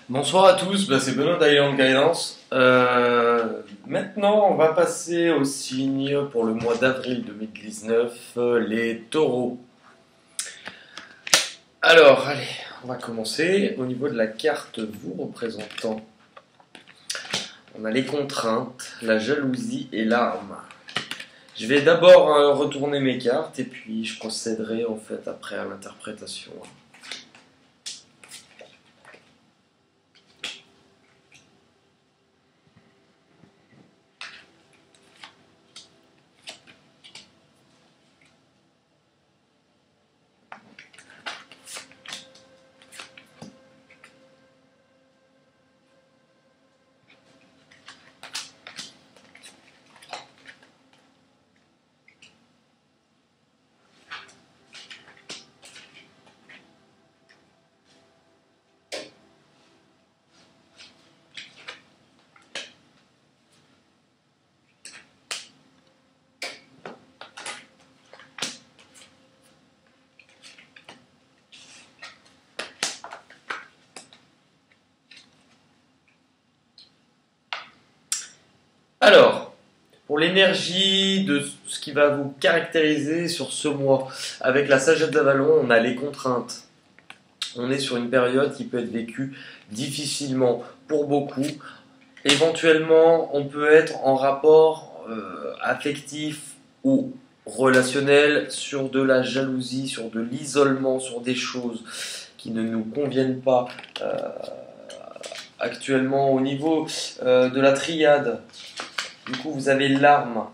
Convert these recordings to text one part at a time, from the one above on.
Bonsoir à tous, c'est Benoît d'Island Guidance. Maintenant, on va passer au signe pour le mois d'avril 2019, les taureaux. Alors, allez, on va commencer. Au niveau de la carte vous représentant, on a les contraintes, la jalousie et l'arme. Je vais d'abord retourner mes cartes et puis je procéderai en fait après à l'interprétation. Alors, pour l'énergie de ce qui va vous caractériser sur ce mois, avec la sagesse d'Avalon, on a les contraintes. On est sur une période qui peut être vécue difficilement pour beaucoup. Éventuellement, on peut être en rapport affectif ou relationnel sur de la jalousie, sur de l'isolement, sur des choses qui ne nous conviennent pas actuellement au niveau de la triade. Du coup, vous avez l'arme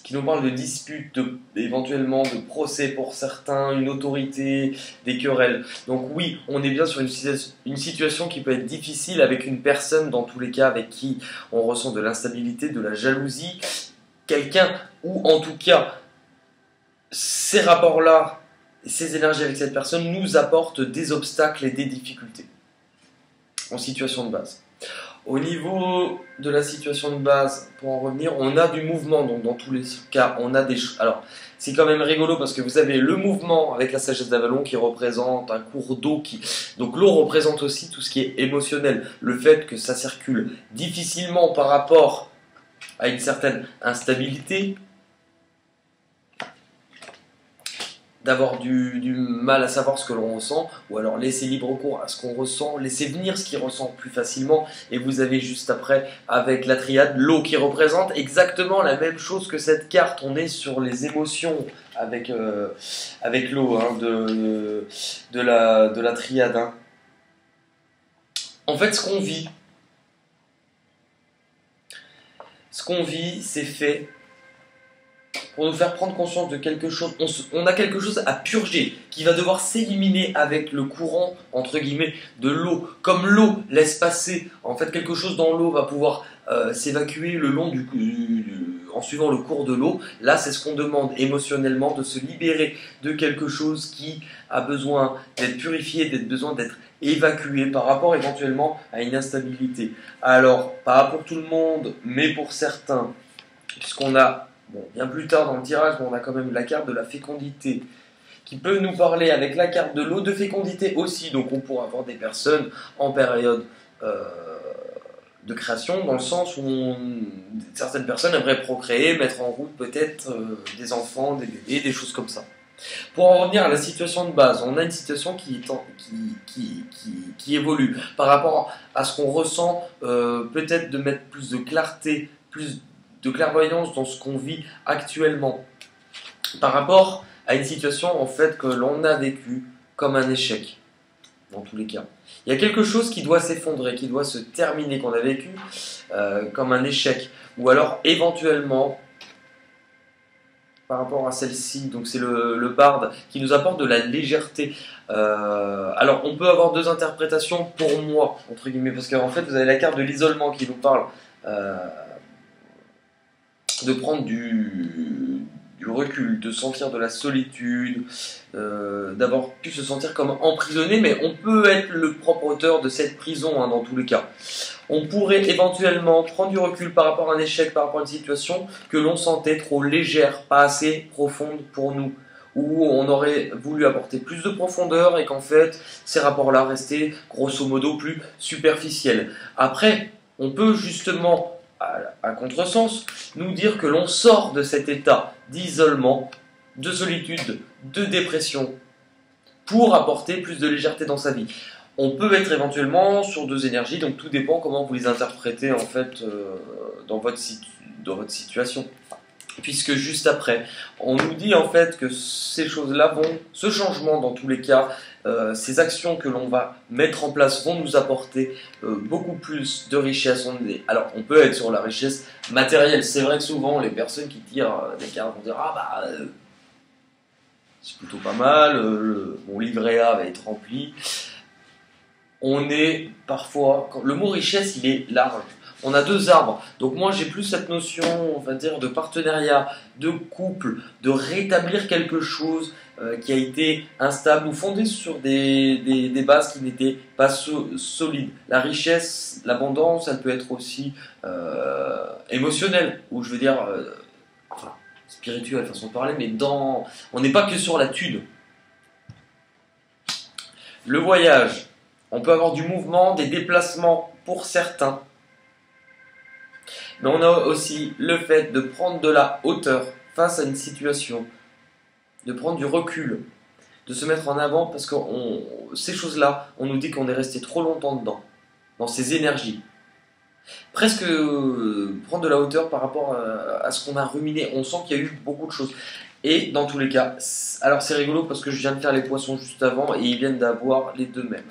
qui nous parle de disputes, éventuellement de procès pour certains, une autorité, des querelles. Donc oui, on est bien sur une situation qui peut être difficile avec une personne, dans tous les cas, avec qui on ressent de l'instabilité, de la jalousie. Quelqu'un, ou en tout cas, ces rapports-là, ces énergies avec cette personne nous apportent des obstacles et des difficultés en situation de base. Au niveau de la situation de base, pour en revenir, on a du mouvement, donc dans tous les cas, on a des choses. Alors, c'est quand même rigolo parce que vous avez le mouvement avec la sagesse d'Avalon qui représente un cours d'eau Donc l'eau représente aussi tout ce qui est émotionnel, le fait que ça circule difficilement par rapport à une certaine instabilité, d'avoir du mal à savoir ce que l'on ressent, ou alors laisser libre cours à ce qu'on ressent, laisser venir ce qu'il ressent plus facilement, et vous avez juste après, avec la triade, l'eau qui représente exactement la même chose que cette carte. On est sur les émotions avec l'eau de la triade. En fait, ce qu'on vit, c'est fait pour nous faire prendre conscience de quelque chose. On a quelque chose à purger qui va devoir s'éliminer avec le courant, entre guillemets, de l'eau. Comme l'eau laisse passer, en fait, quelque chose dans l'eau va pouvoir s'évacuer le long en suivant le cours de l'eau. Là, c'est ce qu'on demande émotionnellement, de se libérer de quelque chose qui a besoin d'être purifié, besoin d'être évacué par rapport éventuellement à une instabilité. Alors, pas pour tout le monde, mais pour certains, puisqu'on a bien plus tard dans le tirage, on a quand même la carte de la fécondité qui peut nous parler avec la carte de l'eau de fécondité aussi. Donc on pourra avoir des personnes en période de création, dans le sens où certaines personnes aimeraient procréer, mettre en route peut-être des enfants, des bébés, des choses comme ça. Pour en revenir à la situation de base, on a une situation qui évolue par rapport à ce qu'on ressent, peut-être de mettre plus de clarté, plus de clairvoyance dans ce qu'on vit actuellement, par rapport à une situation en fait que l'on a vécue comme un échec, dans tous les cas. Il y a quelque chose qui doit s'effondrer, qui doit se terminer, qu'on a vécu comme un échec, ou alors éventuellement par rapport à celle-ci, donc c'est le barde qui nous apporte de la légèreté. Alors on peut avoir deux interprétations pour moi, entre guillemets, parce qu'en fait vous avez la carte de l'isolement qui nous parle de prendre du recul, de sentir de la solitude, d'avoir pu se sentir comme emprisonné, mais on peut être le propre auteur de cette prison dans tous les cas. On pourrait éventuellement prendre du recul par rapport à un échec, par rapport à une situation que l'on sentait trop légère, pas assez profonde pour nous, où on aurait voulu apporter plus de profondeur et qu'en fait, ces rapports-là restaient grosso modo plus superficiels. Après, on peut justement, à contresens, nous dire que l'on sort de cet état d'isolement, de solitude, de dépression, pour apporter plus de légèreté dans sa vie. On peut être éventuellement sur deux énergies, donc tout dépend comment vous les interprétez en fait dans votre situation. Puisque juste après, on nous dit en fait que ces choses-là vont, ce changement dans tous les cas, ces actions que l'on va mettre en place vont nous apporter beaucoup plus de richesse. Alors on peut être sur la richesse matérielle, c'est vrai que souvent les personnes qui tirent des cartes vont dire « Ah bah, c'est plutôt pas mal, mon livret A va être rempli ». On est parfois, le mot richesse il est large. On a deux arbres, donc moi j'ai plus cette notion, on va dire, de partenariat, de couple, de rétablir quelque chose qui a été instable ou fondé sur des bases qui n'étaient pas solides. La richesse, l'abondance, elle peut être aussi émotionnelle, ou je veux dire, enfin, spirituelle façon de parler, mais on n'est pas que sur la thune. Le voyage, on peut avoir du mouvement, des déplacements pour certains. Mais on a aussi le fait de prendre de la hauteur face à une situation, de prendre du recul, de se mettre en avant parce que ces choses-là, on nous dit qu'on est resté trop longtemps dedans, dans ces énergies. Presque prendre de la hauteur par rapport à ce qu'on a ruminé. On sent qu'il y a eu beaucoup de choses. Et dans tous les cas, alors c'est rigolo parce que je viens de faire les poissons juste avant et ils viennent d'avoir les deux mêmes.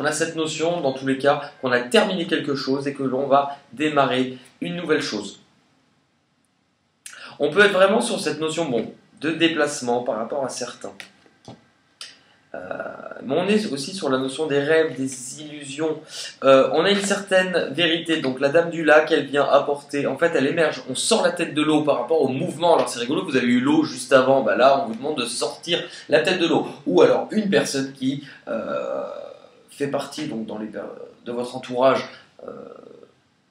On a cette notion, dans tous les cas, qu'on a terminé quelque chose et que l'on va démarrer une nouvelle chose. On peut être vraiment sur cette notion de déplacement par rapport à certains. Mais on est aussi sur la notion des rêves, des illusions. On a une certaine vérité. Donc la dame du lac, elle vient apporter, en fait elle émerge. On sort la tête de l'eau par rapport au mouvement. Alors c'est rigolo, vous avez eu l'eau juste avant. Bah là, on vous demande de sortir la tête de l'eau. Ou alors une personne qui fait partie donc, de votre entourage,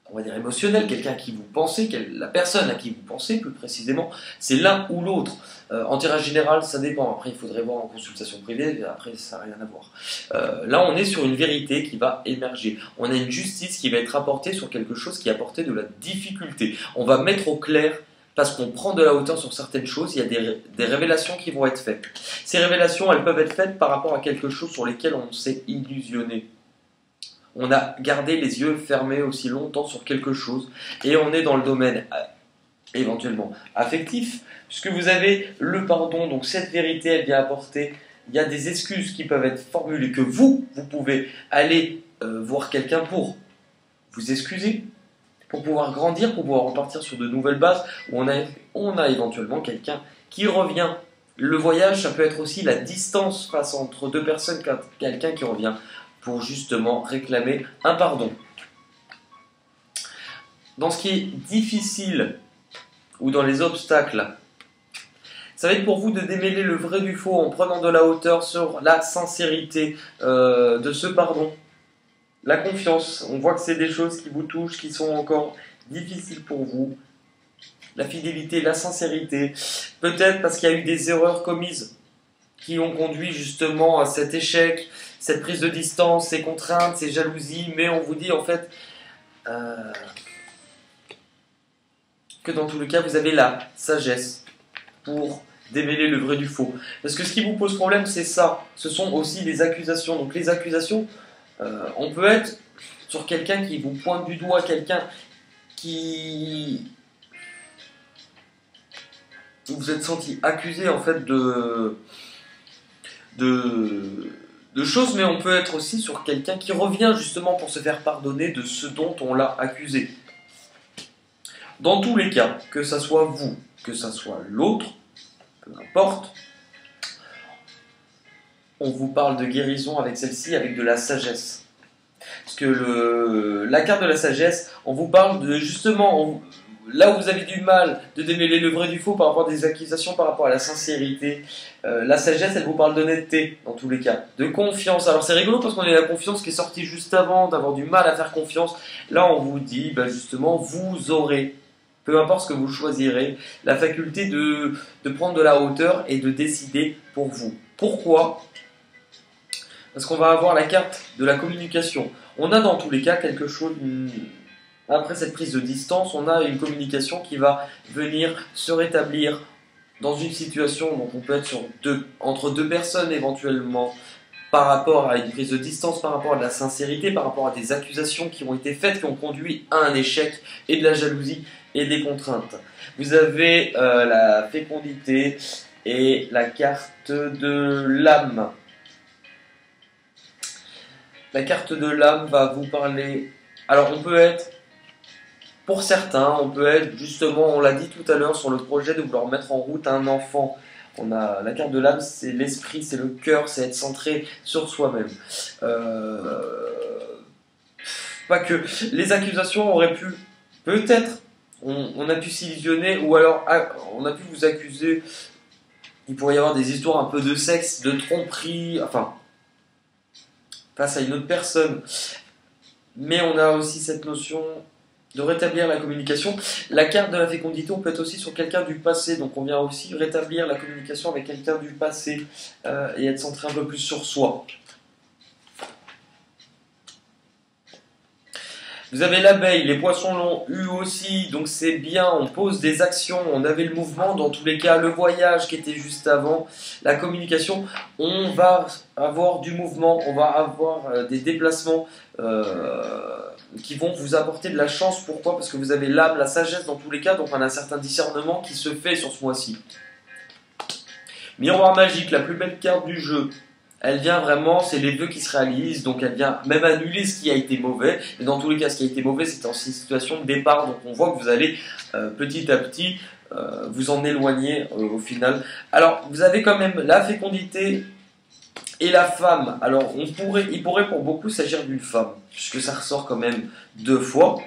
on va dire émotionnel, quelqu'un à qui vous pensez, la personne à qui vous pensez plus précisément, c'est l'un ou l'autre. En tirage général, ça dépend. Après, il faudrait voir en consultation privée, après, ça n'a rien à voir. Là, on est sur une vérité qui va émerger. On a une justice qui va être apportée sur quelque chose qui a apporté de la difficulté. On va mettre au clair parce qu'on prend de la hauteur sur certaines choses, il y a des révélations qui vont être faites. Ces révélations, elles peuvent être faites par rapport à quelque chose sur lesquels on s'est illusionné. On a gardé les yeux fermés aussi longtemps sur quelque chose, et on est dans le domaine éventuellement affectif, puisque vous avez le pardon, donc cette vérité, elle vient apporter, il y a des excuses qui peuvent être formulées, que vous pouvez aller voir quelqu'un pour vous excuser, pour pouvoir grandir, pour pouvoir repartir sur de nouvelles bases, où on a éventuellement quelqu'un qui revient. Le voyage, ça peut être aussi la distance face entre deux personnes, quelqu'un qui revient pour justement réclamer un pardon. Dans ce qui est difficile, ou dans les obstacles, ça va être pour vous de démêler le vrai du faux en prenant de la hauteur sur la sincérité de ce pardon. La confiance, on voit que c'est des choses qui vous touchent, qui sont encore difficiles pour vous. La fidélité, la sincérité, peut-être parce qu'il y a eu des erreurs commises qui ont conduit justement à cet échec, cette prise de distance, ces contraintes, ces jalousies, mais on vous dit en fait que dans tous les cas, vous avez la sagesse pour démêler le vrai du faux. Parce que ce qui vous pose problème, c'est ça. Ce sont aussi les accusations. Donc les accusations, on peut être sur quelqu'un qui vous pointe du doigt, quelqu'un qui... Vous vous êtes senti accusé en fait de choses, mais on peut être aussi sur quelqu'un qui revient justement pour se faire pardonner de ce dont on l'a accusé. Dans tous les cas, que ça soit vous, que ça soit l'autre, peu importe, on vous parle de guérison avec celle-ci, avec de la sagesse. Parce que la carte de la sagesse, on vous parle de justement, là où vous avez du mal de démêler le vrai du faux par rapport à des accusations, par rapport à la sincérité, la sagesse, elle vous parle d'honnêteté, dans tous les cas, de confiance. Alors c'est rigolo parce qu'on a la confiance qui est sortie juste avant, d'avoir du mal à faire confiance. Là, on vous dit, justement, vous aurez peu importe ce que vous choisirez, la faculté de prendre de la hauteur et de décider pour vous. Pourquoi? Parce qu'on va avoir la carte de la communication. On a dans tous les cas quelque chose, après cette prise de distance, on a une communication qui va venir se rétablir dans une situation, donc on peut être entre deux personnes éventuellement, par rapport à une prise de distance, par rapport à de la sincérité, par rapport à des accusations qui ont été faites, qui ont conduit à un échec, et de la jalousie et des contraintes. Vous avez la fécondité et la carte de l'âme. La carte de l'âme va vous parler... Alors on peut être, pour certains, on peut être justement, on l'a dit tout à l'heure, sur le projet de vouloir mettre en route un enfant. On a la carte de l'âme, c'est l'esprit, c'est le cœur, c'est être centré sur soi-même. Pas que. Les accusations auraient pu, peut-être, on a pu s'illusionner, ou alors on a pu vous accuser. Il pourrait y avoir des histoires un peu de sexe, de tromperie, enfin, face à une autre personne. Mais on a aussi cette notion de rétablir la communication. La carte de la fécondité, on peut être aussi sur quelqu'un du passé, donc on vient aussi rétablir la communication avec quelqu'un du passé et être centré un peu plus sur soi. Vous avez l'abeille, les poissons l'ont eu aussi, donc c'est bien, on pose des actions, on avait le mouvement, dans tous les cas, le voyage qui était juste avant, la communication, on va avoir du mouvement, on va avoir des déplacements qui vont vous apporter de la chance. Pourquoi? Parce que vous avez l'âme, la sagesse dans tous les cas, donc on a un certain discernement qui se fait sur ce mois-ci. Miroir magique, la plus belle carte du jeu. Elle vient vraiment, c'est les vœux qui se réalisent, donc elle vient même annuler ce qui a été mauvais. Et dans tous les cas, ce qui a été mauvais, c'est en situation de départ. Donc on voit que vous allez petit à petit vous en éloigner au final. Alors vous avez quand même la fécondité et la femme. Alors il pourrait pour beaucoup s'agir d'une femme, puisque ça ressort quand même 2 fois.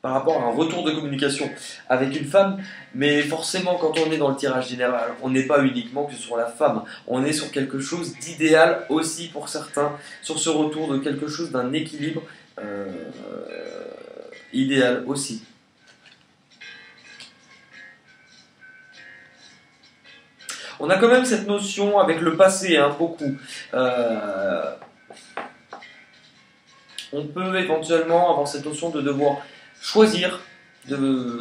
Par rapport à un retour de communication avec une femme, mais forcément quand on est dans le tirage général, on n'est pas uniquement que sur la femme, on est sur quelque chose d'idéal aussi pour certains, sur ce retour de quelque chose d'un équilibre idéal aussi. On a quand même cette notion avec le passé, hein, beaucoup. On peut éventuellement avoir cette notion de devoir choisir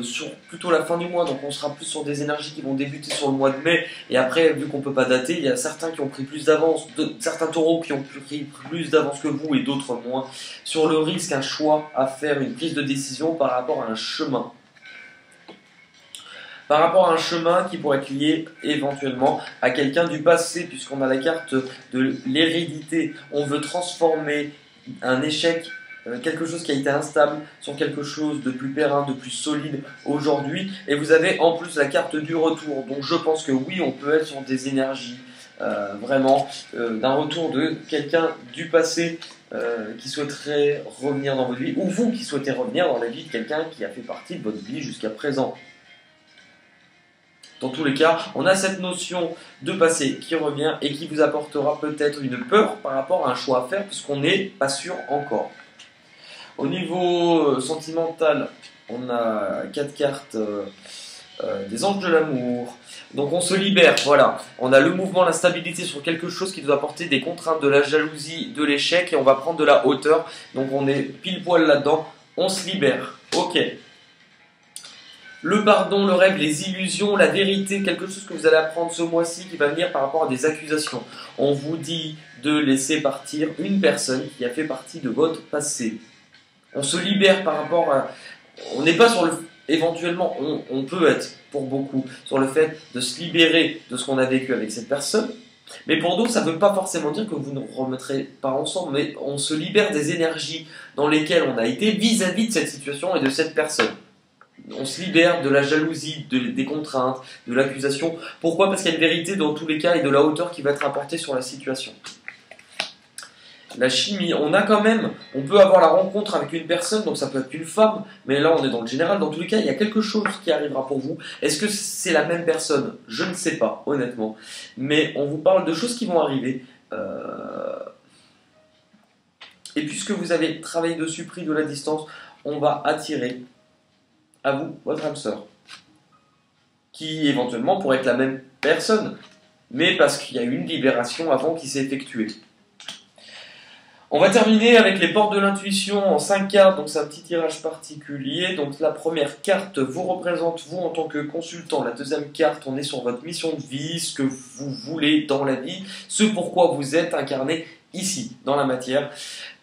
sur plutôt la fin du mois, donc on sera plus sur des énergies qui vont débuter sur le mois de mai, et après vu qu'on ne peut pas dater, il y a certains qui ont pris plus d'avance, certains taureaux qui ont pris plus d'avance que vous et d'autres moins, sur le risque, un choix à faire, une prise de décision par rapport à un chemin. Par rapport à un chemin qui pourrait être lié éventuellement à quelqu'un du passé, puisqu'on a la carte de l'hérédité, on veut transformer un échec, quelque chose qui a été instable, sur quelque chose de plus périn, de plus solide aujourd'hui. Et vous avez en plus la carte du retour. Donc je pense que oui, on peut être sur des énergies vraiment d'un retour de quelqu'un du passé qui souhaiterait revenir dans votre vie, ou vous qui souhaitez revenir dans la vie de quelqu'un qui a fait partie de votre vie jusqu'à présent. Dans tous les cas, on a cette notion de passé qui revient et qui vous apportera peut-être une peur par rapport à un choix à faire, puisqu'on n'est pas sûr encore. Au niveau sentimental, on a 4 cartes des anges de l'amour. Donc on se libère, voilà. On a le mouvement, la stabilité sur quelque chose qui nous apporter des contraintes, de la jalousie, de l'échec, et on va prendre de la hauteur. Donc on est pile poil là-dedans, on se libère. Ok. Le pardon, le rêve, les illusions, la vérité, quelque chose que vous allez apprendre ce mois-ci qui va venir par rapport à des accusations. On vous dit de laisser partir une personne qui a fait partie de votre passé. On se libère par rapport à... On n'est pas sur le... Éventuellement, on peut être, pour beaucoup, sur le fait de se libérer de ce qu'on a vécu avec cette personne. Mais pour d'autres, ça ne veut pas forcément dire que vous ne remettrez pas ensemble, mais on se libère des énergies dans lesquelles on a été vis-à-vis de cette situation et de cette personne. On se libère de la jalousie, des contraintes, de l'accusation. Pourquoi? Parce qu'il y a une vérité dans tous les cas et de la hauteur qui va être apportée sur la situation. La chimie, on a quand même, on peut avoir la rencontre avec une personne, donc ça peut être une femme, mais là on est dans le général, dans tous les cas il y a quelque chose qui arrivera pour vous. Est-ce que c'est la même personne? Je ne sais pas, honnêtement, mais on vous parle de choses qui vont arriver, et puisque vous avez travaillé dessus, pris de la distance, on va attirer à vous, votre âme sœur, qui éventuellement pourrait être la même personne, mais parce qu'il y a eu une libération avant qui s'est effectuée. On va terminer avec les portes de l'intuition en 5 cartes, donc c'est un petit tirage particulier. Donc la première carte vous représente vous en tant que consultant. La deuxième carte, on est sur votre mission de vie, ce que vous voulez dans la vie, ce pourquoi vous êtes incarné ici, dans la matière.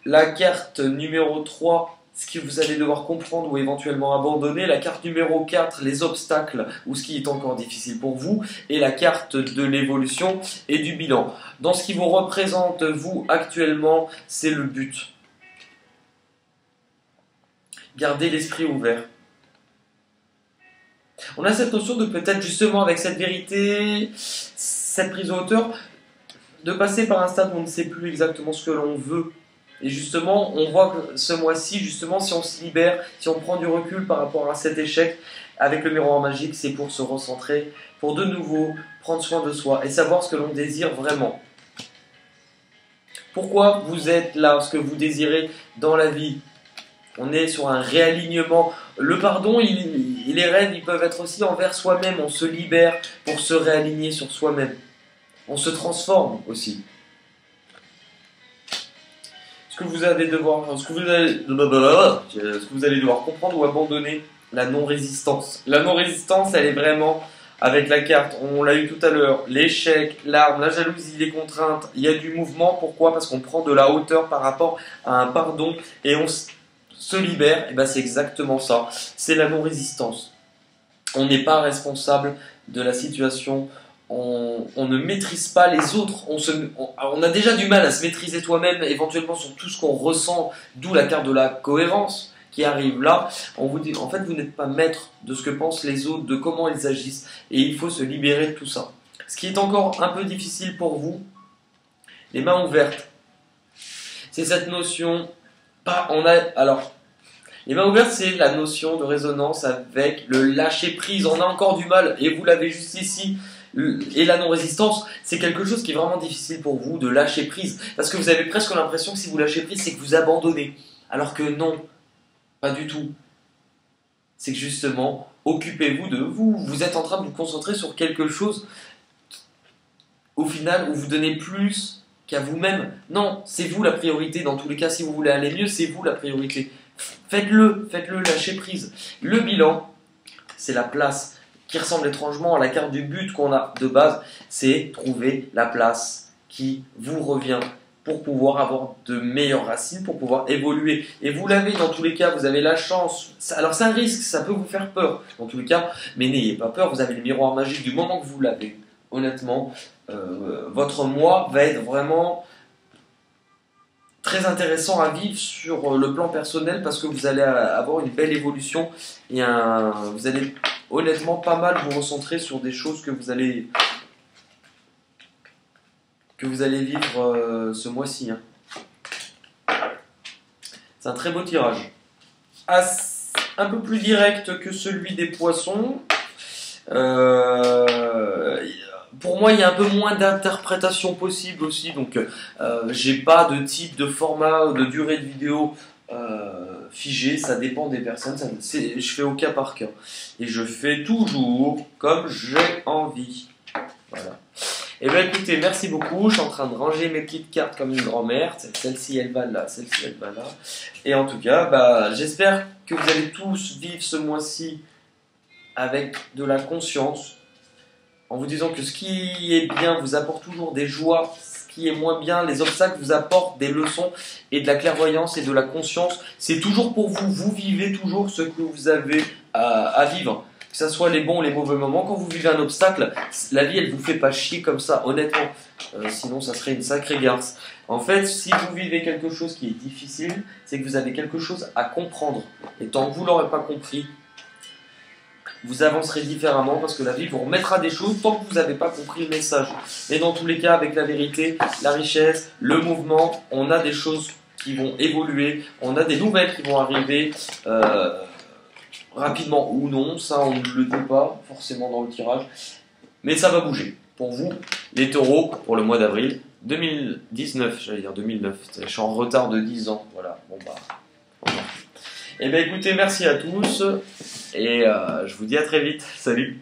La carte numéro 3, ce que vous allez devoir comprendre ou éventuellement abandonner. La carte numéro 4, les obstacles ou ce qui est encore difficile pour vous. Et la carte de l'évolution et du bilan. Dans ce qui vous représente, vous, actuellement, c'est le but. Gardez l'esprit ouvert. On a cette notion de peut-être justement avec cette vérité, cette prise de hauteur, de passer par un stade où on ne sait plus exactement ce que l'on veut. Et justement, on voit que ce mois-ci, justement, si on se libère, si on prend du recul par rapport à cet échec, avec le miroir magique, c'est pour se recentrer, pour de nouveau prendre soin de soi et savoir ce que l'on désire vraiment. Pourquoi vous êtes là, ce que vous désirez dans la vie? On est sur un réalignement. Le pardon, les rêves, ils peuvent être aussi envers soi-même. On se libère pour se réaligner sur soi-même. On se transforme aussi. Ce que vous allez devoir comprendre ou abandonner, la non-résistance. La non-résistance, elle est vraiment avec la carte, on l'a eu tout à l'heure, l'échec, l'arme, la jalousie, les contraintes, il y a du mouvement. Pourquoi? Parce qu'on prend de la hauteur par rapport à un pardon et on se libère. Et ben c'est exactement ça, c'est la non-résistance. On n'est pas responsable de la situation. On ne maîtrise pas les autres, on a déjà du mal à se maîtriser toi-même, éventuellement sur tout ce qu'on ressent, d'où la carte de la cohérence qui arrive là. On vous dit, en fait, vous n'êtes pas maître de ce que pensent les autres, de comment ils agissent, et il faut se libérer de tout ça. Ce qui est encore un peu difficile pour vous, les mains ouvertes, c'est cette notion, les mains ouvertes, c'est la notion de résonance avec le lâcher prise. On a encore du mal, et vous l'avez juste ici. Et la non-résistance, c'est quelque chose qui est vraiment difficile pour vous de lâcher prise. Parce que vous avez presque l'impression que si vous lâchez prise, c'est que vous abandonnez. Alors que non, pas du tout. C'est que justement, occupez-vous de vous. Vous êtes en train de vous concentrer sur quelque chose, au final, où vous donnez plus qu'à vous-même. Non, c'est vous la priorité. Dans tous les cas, si vous voulez aller mieux, c'est vous la priorité. Faites-le, lâchez prise. Le bilan, c'est la place qui ressemble étrangement à la carte du but qu'on a de base, c'est trouver la place qui vous revient pour pouvoir avoir de meilleures racines, pour pouvoir évoluer. Et vous l'avez dans tous les cas, vous avez la chance. Alors c'est un risque, ça peut vous faire peur dans tous les cas, mais n'ayez pas peur, vous avez le miroir magique du moment que vous l'avez. Honnêtement, votre mois va être vraiment très intéressant à vivre sur le plan personnel parce que vous allez avoir une belle évolution et vous allez honnêtement pas mal vous recentrer sur des choses que vous allez vivre ce mois-ci. Hein. C'est un très beau tirage. Un peu plus direct que celui des poissons. Pour moi, il y a un peu moins d'interprétation possible aussi, donc j'ai pas de type de format ou de durée de vidéo figé, ça dépend des personnes, je fais au cas par cas. Et je fais toujours comme j'ai envie. Voilà. Et bien écoutez, merci beaucoup, je suis en train de ranger mes petites cartes comme une grand-mère, celle-ci elle va là, celle-ci elle va là. Et en tout cas, j'espère que vous allez tous vivre ce mois-ci avec de la conscience, en vous disant que ce qui est bien vous apporte toujours des joies, ce qui est moins bien, les obstacles vous apportent des leçons et de la clairvoyance et de la conscience. C'est toujours pour vous, vous vivez toujours ce que vous avez à vivre. Que ce soit les bons ou les mauvais moments, quand vous vivez un obstacle, la vie elle vous fait pas chier comme ça, honnêtement. Sinon ça serait une sacrée garce. En fait, si vous vivez quelque chose qui est difficile, c'est que vous avez quelque chose à comprendre. Et tant que vous l'aurez pas compris, vous avancerez différemment parce que la vie vous remettra des choses tant que vous n'avez pas compris le message. Mais dans tous les cas, avec la vérité, la richesse, le mouvement, on a des choses qui vont évoluer, on a des nouvelles qui vont arriver rapidement ou non, ça on ne le dit pas forcément dans le tirage, mais ça va bouger. Pour vous, les taureaux, pour le mois d'avril 2019, j'allais dire 2009, je suis en retard de 10 ans, voilà, bon bah... Eh bien écoutez, merci à tous et je vous dis à très vite. Salut.